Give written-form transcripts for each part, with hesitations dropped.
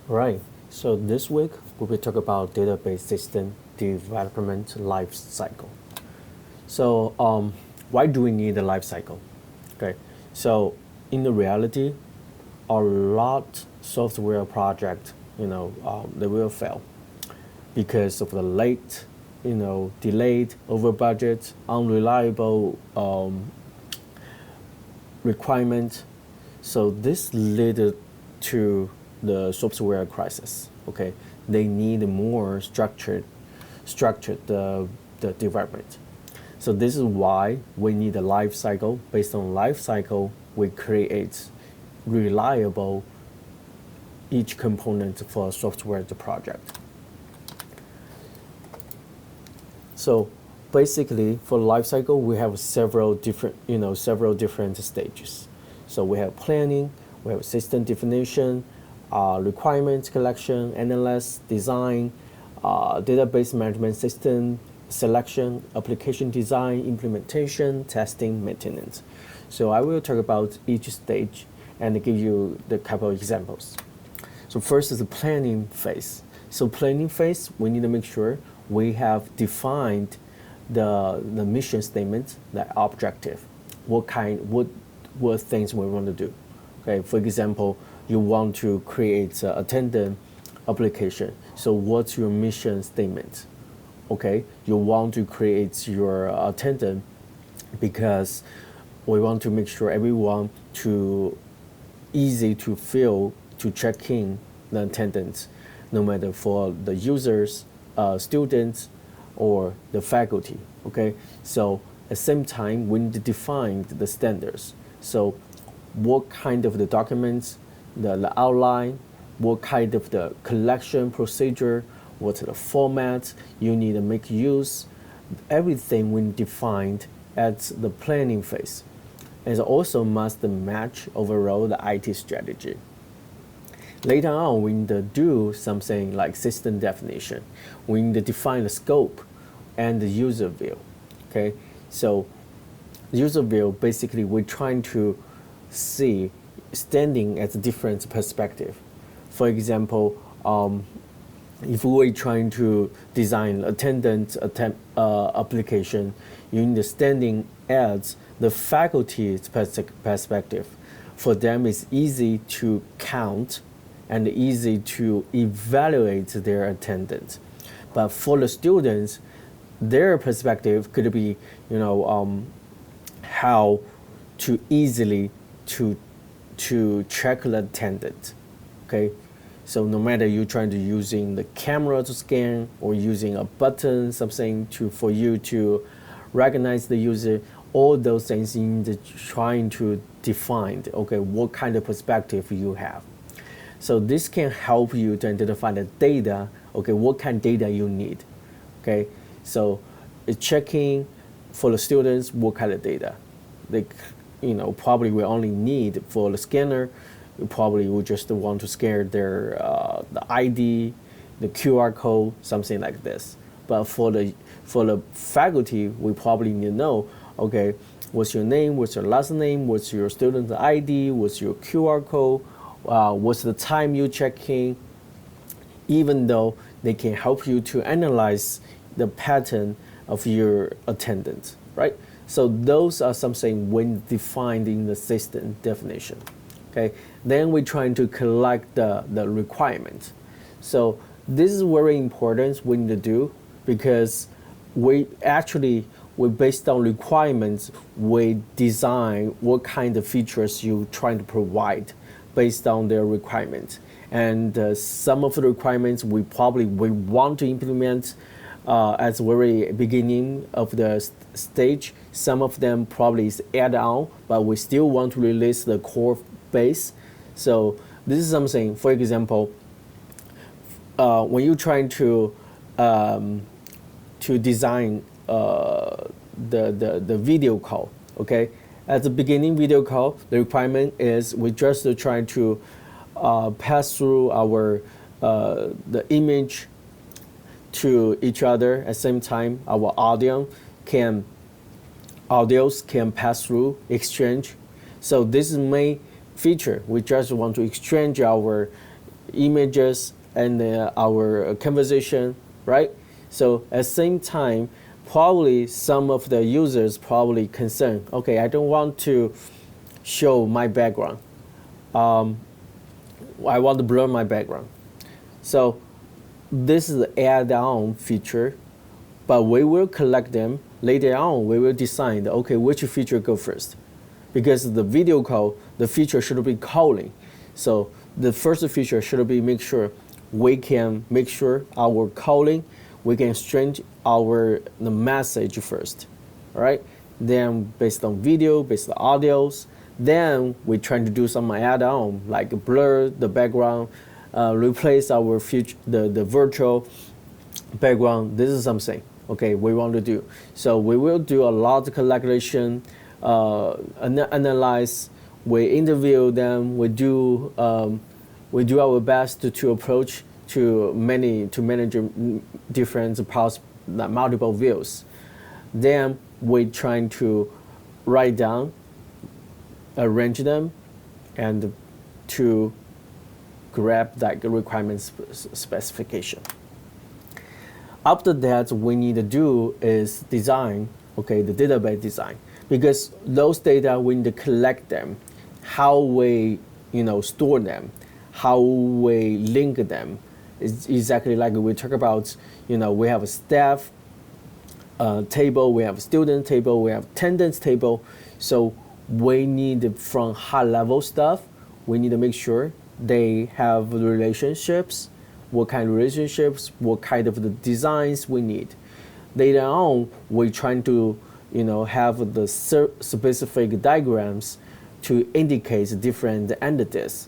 Right. So this week we will talk about database system development life cycle. So why do we need a life cycle? Okay. So in the reality, a lot software project, they will fail because of the late, delayed, over budget, unreliable requirement. So this led to the software crisis. Okay, they need more structured the development. So this is why we need a life cycle. Based on life cycle, we create reliable each component for software the project. So basically, for life cycle, we have several different stages. So we have planning, we have system definition, requirements collection, analysis, design, database management system, selection, application design, implementation, testing, maintenance. So I will talk about each stage and give you the couple of examples. So first is the planning phase. So planning phase, we need to make sure we have defined the mission statement, the objective, what things we want to do. Okay, for example, you want to create an attendant application. So what's your mission statement? Okay, you want to create your attendant because we want to make sure everyone to easy to fill to check in the attendance, no matter for the users, students, or the faculty. Okay, so at the same time we need to define the standards. So what kind of the documents, the outline, what kind of the collection procedure, what's the format you need to make use, everything we defined at the planning phase. And it also must match overall the IT strategy. Later on, we need to do something like system definition. We need to define the scope and the user view. Okay, so user view, basically we're trying to see standing at a different perspective. For example, if we're trying to design attendant application, you need to standing at the faculty's perspective. For them, it's easy to count and easy to evaluate their attendance. But for the students, their perspective could be, how to easily to check the attendance. Okay, so no matter you're trying to using the camera to scan or using a button, something for you to recognize the user, all those things you need to trying to define. Okay, what kind of perspective you have. So this can help you to identify the data. Okay, what kind of data you need. Okay, so checking for the students what kind of data. They, probably will only need for the scanner. You probably will just want to scan their the ID, the QR code, something like this. But for the faculty, we probably need to know, okay, what's your name, what's your last name, what's your student's ID, what's your QR code, what's the time you check in, even though they can help you to analyze the pattern of your attendance, right? So those are something when defined in the system definition. Okay, then we're trying to collect the requirements. So this is very important we need to do because we based on requirements, we design what kind of features you're trying to provide based on their requirements. And some of the requirements we want to implement at the very beginning of the stage. Some of them probably is add-on, but we still want to release the core base. So this is something, for example, when you're trying to design the video call, okay? At the beginning video call, the requirement is we just trying to pass through our the image to each other at the same time. Our audios can pass through, exchange. So this is main feature. We just want to exchange our images and our conversation, right? So at the same time, probably some of the users probably concerned, okay, I don't want to show my background. Um, I want to blur my background. So this is the add-on feature, but we will collect them later on. We will decide, okay, which feature go first, because the video call, the feature should be calling. So the first feature should be make sure we can make sure our calling, we can string the message first, all right? Then based on video, based on audios, then we try to do some add-on like blur the background, replace our the virtual background. This is something, okay, we want to do. So we will do a lot of calculation, analyze, we interview them, we do our best to approach to manage different multiple views. Then we trying to write down, arrange them, and to grab that requirement specification. After that, we need to do is design, okay, the database design, because those data we need to collect them, how we store them, how we link them. It's exactly like we talk about, we have a staff table, we have a student table, we have attendance table. So we need, from high level stuff, we need to make sure they have relationships, what kind of relationships, what kind of the designs we need. Later on, we're trying to have the specific diagrams to indicate different entities.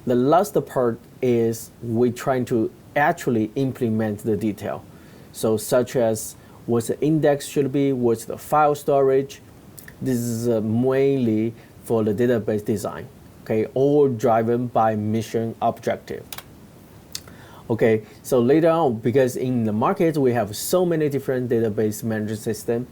The last part is we're trying to actually implement the detail. So such as what the index should be, what's the file storage. This is mainly for the database design, okay, all driven by mission objective. Okay, so later on, because in the market we have so many different database management system.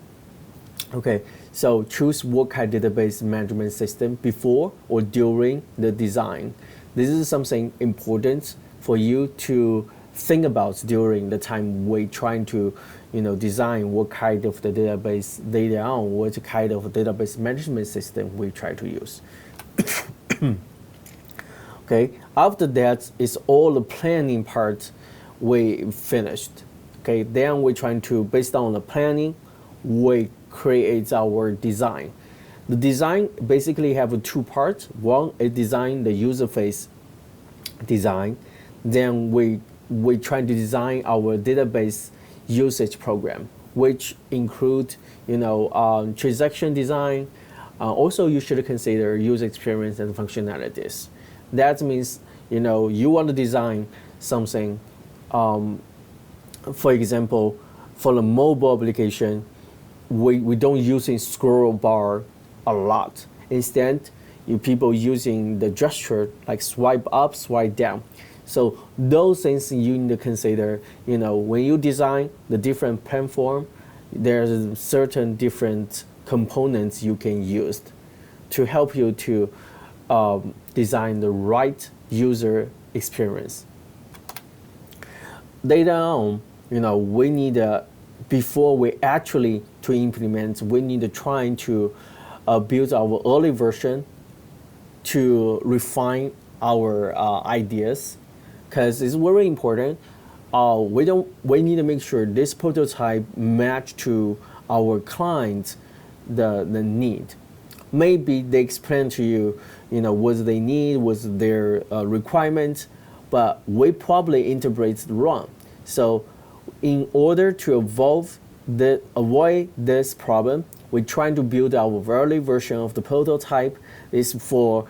Okay, so choose what kind of database management system before or during the design. This is something important for you to think about during the time we're trying to design what kind of the database later on, what kind of database management system we try to use. Okay, after that is all the planning part we finished. Okay, then we're trying to, based on the planning, we create our design. The design basically have two parts. One is design the user face design. Then we try to design our database usage program, which include transaction design. Also, you should consider user experience and functionalities. That means you want to design something. For example, for the mobile application, we don't using scroll bar a lot. Instead, people using the gesture like swipe up, swipe down. So those things you need to consider. When you design the different platform, there's certain different components you can use to help you to design the right user experience. Later on, we need before we actually to implement, we need to try to build our early version to refine our ideas, because it's very important. We need to make sure this prototype match to our client the need. Maybe they explain to you, what they need, what's their requirement, but we probably interpret wrong. So in order to avoid this problem, we're trying to build our early version of the prototype. Is for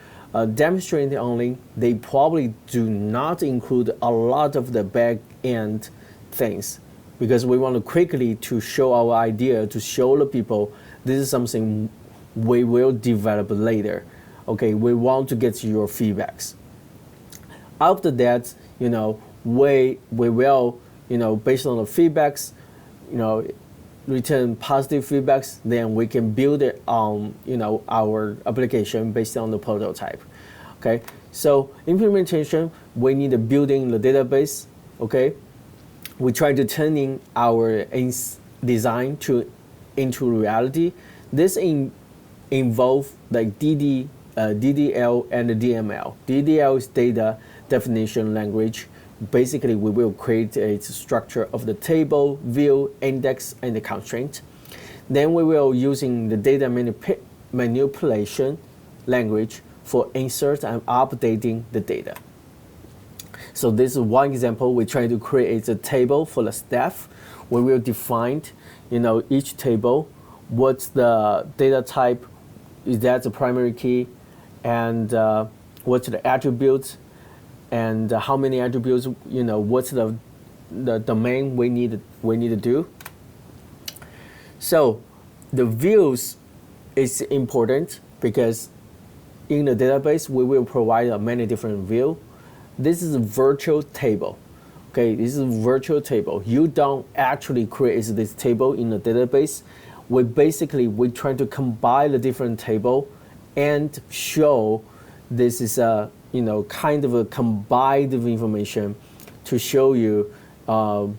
demonstrating only. They probably do not include a lot of the back end things, because we want to quickly to show our idea, to show the people this is something we will develop later. Okay, we want to get your feedbacks. After that, we will, based on the feedbacks, return positive feedbacks, then we can build it on, our application based on the prototype. Okay, So implementation, we need to building the database, okay? We try to turning our design into reality. This involve like DDL and DML. DDL is data definition language. Basically, we will create a structure of the table, view, index, and the constraint. Then we will using the data manipulation language for insert and updating the data. So this is one example. We try to create a table for the staff. We will define, each table, what's the data type, is that the primary key, and what's the attributes, and how many attributes, what's the domain we need to do. So the views is important because in the database we will provide many different views. This is a virtual table. Okay, this is a virtual table. You don't actually create this table in the database. We try to combine the different table and show this is a kind of a combined information to show you the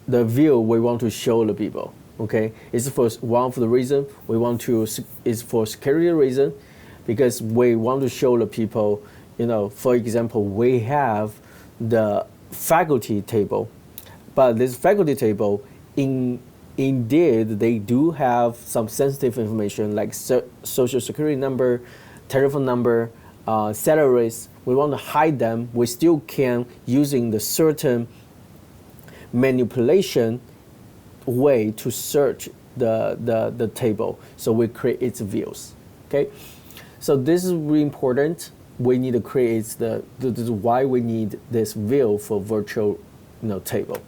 view we want to show the people. Okay, it's for one of the reason we want to is for security reason, because we want to show the people. For example, we have the faculty table, but this faculty table indeed they do have some sensitive information like social security number, telephone number, salaries. We want to hide them. We still can using the certain manipulation way to search the table. So we create its views. Okay, so this is really important. We need to create this is why we need this view for virtual table.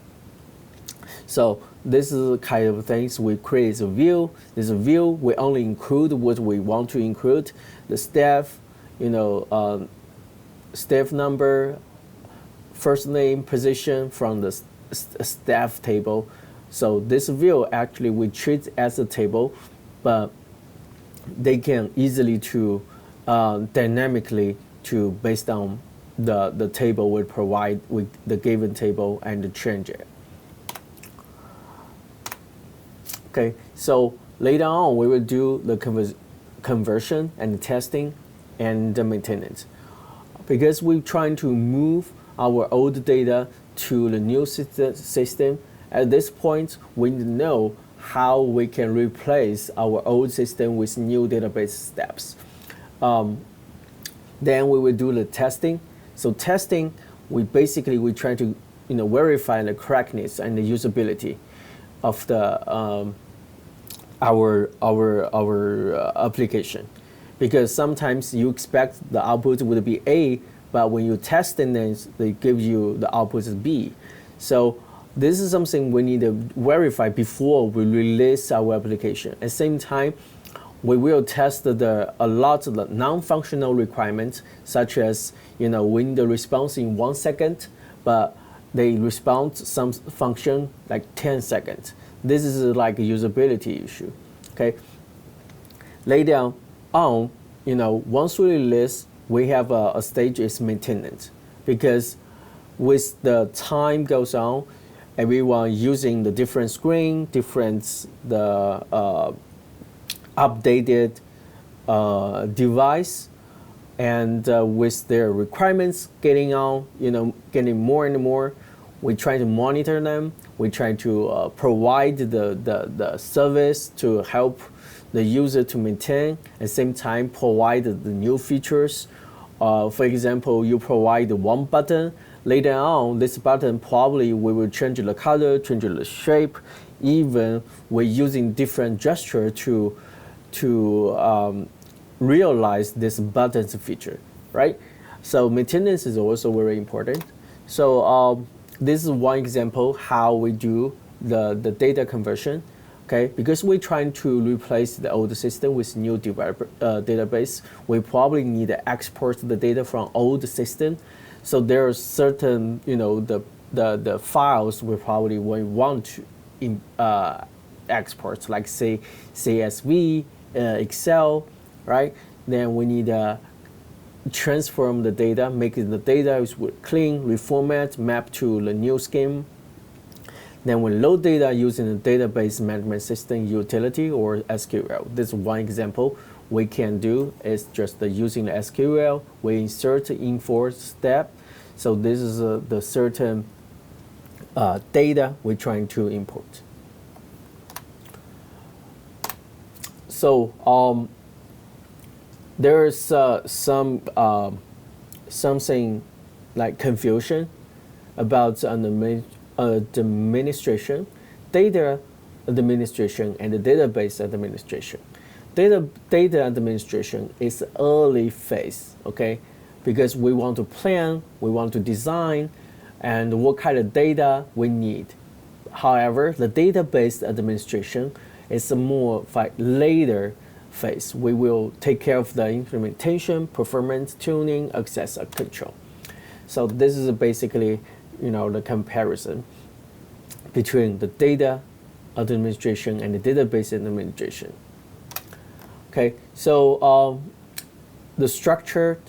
So this is the kind of things we create a view. This view we only include what we want to include. The staff, staff number, first name, position from the staff table. So this view actually we treat as a table, but they can easily to dynamically to based on the table we provide with the given table and change it. Okay, so later on we will do the conversion and testing and the maintenance, because we're trying to move our old data to the new system. At this point, we need to know how we can replace our old system with new database steps. Then we will do the testing. So testing, we try to verify the correctness and the usability of the our application, because sometimes you expect the output would be A, but when you test it, then they give you the output is B. So this is something we need to verify before we release our application. At the same time, we will test a lot of the non-functional requirements, such as we need the response in 1 second, but they respond some function like 10 seconds. This is like a usability issue. Okay. Later on, once we release, we have a stage is maintenance, because with the time goes on, everyone using the different screen, updated device, and with their requirements getting more and more, we try to monitor them. We try to provide the service to help the user to maintain. At the same time, provide the new features. For example, you provide one button. Later on, this button probably we will change the color, change the shape. Even we're using different gesture to realize this button's feature, right? So maintenance is also very important. So this is one example how we do the data conversion, okay? Because we're trying to replace the old system with new database, we probably need to export the data from old system. So there are certain, the files we probably want to export, like say CSV, Excel, right? Then we need to transform the data, making the data is clean, reformat, map to the new scheme. Then we load data using a database management system utility or SQL. This is one example we can do is just using the SQL. We insert import step. So this is the certain data we're trying to import. So there's some something like confusion about administration, data administration, and the database administration. Data administration is the early phase, okay? Because we want to plan, we want to design, and what kind of data we need. However, the database administration is a more later phase. We will take care of the implementation, performance, tuning, access control. So this is basically, the comparison between the data administration and the database administration. Okay, so the structured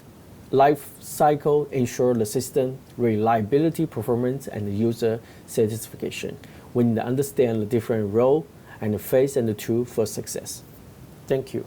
life cycle ensures the system reliability, performance, and user satisfaction. We need to understand the different role and the phase and the tool for success. Thank you.